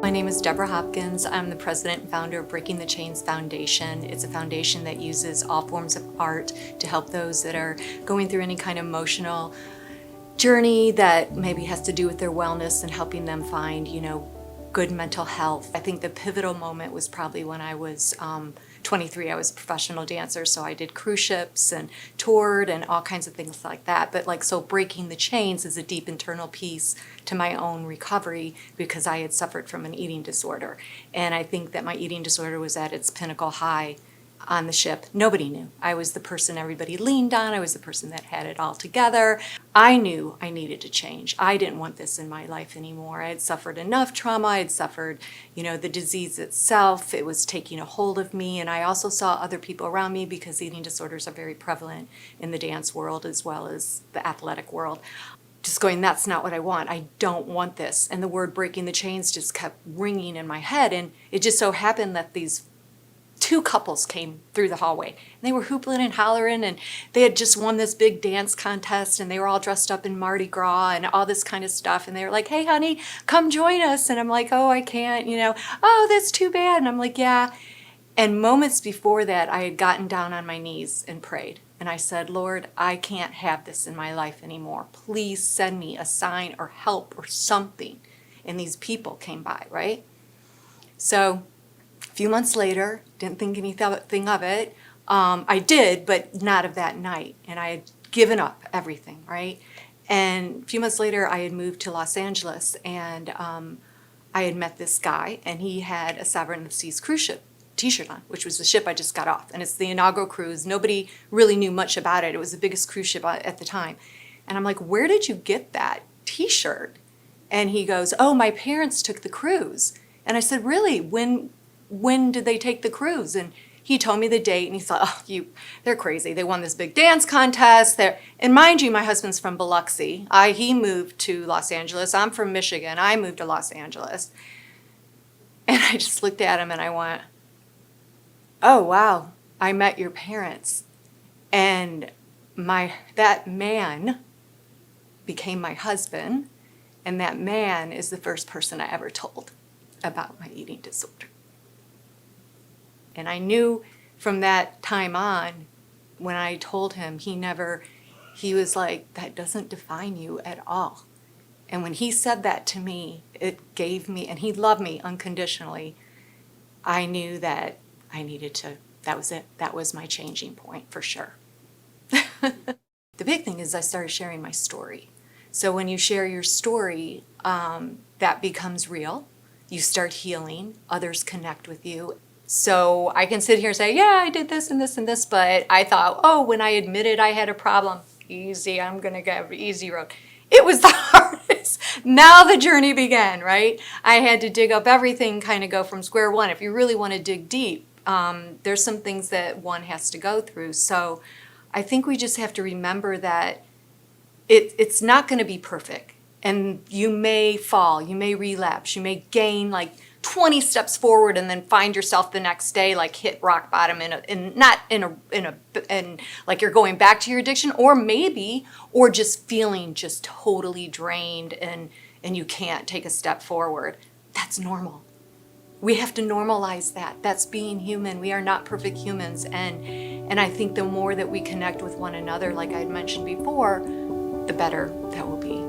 My name is Debra Hopkins. I'm the president and founder of Breaking the Chains Foundation. It's a foundation that uses all forms of art to help those that are going through any kind of emotional journey that maybe has to do with their wellness and helping them find, good mental health. I think the pivotal moment was probably when I was 23. I was a professional dancer, so I did cruise ships and toured and all kinds of things like that. But so breaking the chains is a deep internal piece to my own recovery because I had suffered from an eating disorder. And I think that my eating disorder was at its pinnacle high on the ship. Nobody knew. I was the person everybody leaned on. I was the person that had it all together. I knew I needed to change. I didn't want this in my life anymore. I had suffered enough trauma. I had suffered, the disease itself. It was taking a hold of me. And I also saw other people around me because eating disorders are very prevalent in the dance world as well as the athletic world. Just going, that's not what I want. I don't want this. And the word breaking the chains just kept ringing in my head. And it just so happened that these two couples came through the hallway. And they were hoopling and hollering, and they had just won this big dance contest, and they were all dressed up in Mardi Gras and all this kind of stuff. And they were like, "Hey, honey, come join us." And I'm like, "Oh, I can't, oh, that's too bad." And I'm like, "Yeah." And moments before that, I had gotten down on my knees and prayed. And I said, "Lord, I can't have this in my life anymore. Please send me a sign or help or something." And these people came by, right? So a few months later, didn't think anything of it. I did, but not of that night. And I had given up everything, right? And a few months later, I had moved to Los Angeles, and I had met this guy, and he had a Sovereign of the Seas cruise ship t-shirt on, which was the ship I just got off. And it's the inaugural cruise. Nobody really knew much about it. It was the biggest cruise ship at the time. And I'm like, "Where did you get that t-shirt?" And he goes, "Oh, my parents took the cruise." And I said, "Really? When did they take the cruise?" And he told me the date, and he thought, "Oh, they're crazy. They won this big dance contest." And mind you, my husband's from Biloxi. He moved to Los Angeles. I'm from Michigan. I moved to Los Angeles. And I just looked at him and I went, "Oh, wow, I met your parents." And that man became my husband, and that man is the first person I ever told about my eating disorder. And I knew from that time on, when I told him, he was like, "That doesn't define you at all." And when he said that to me, it gave me, and he loved me unconditionally, I knew that I needed to, that was it. That was my changing point for sure. The big thing is I started sharing my story. So when you share your story, that becomes real. You start healing, others connect with you. So I can sit here and say, "Yeah, I did this and this and this," but I thought, "Oh, when I admitted I had a problem, easy, I'm going to get an easy road." It was the hardest. Now the journey began, right? I had to dig up everything, kind of go from square one. If you really want to dig deep, there's some things that one has to go through. So I think we just have to remember that it's not going to be perfect. And you may fall, you may relapse, you may gain 20 steps forward and then find yourself the next day hit rock bottom in like you're going back to your addiction, or just feeling just totally drained and you can't take a step forward. That's normal. We have to normalize that. That's being human. We are not perfect humans, and I think the more that we connect with one another, like I had mentioned before, the better that will be.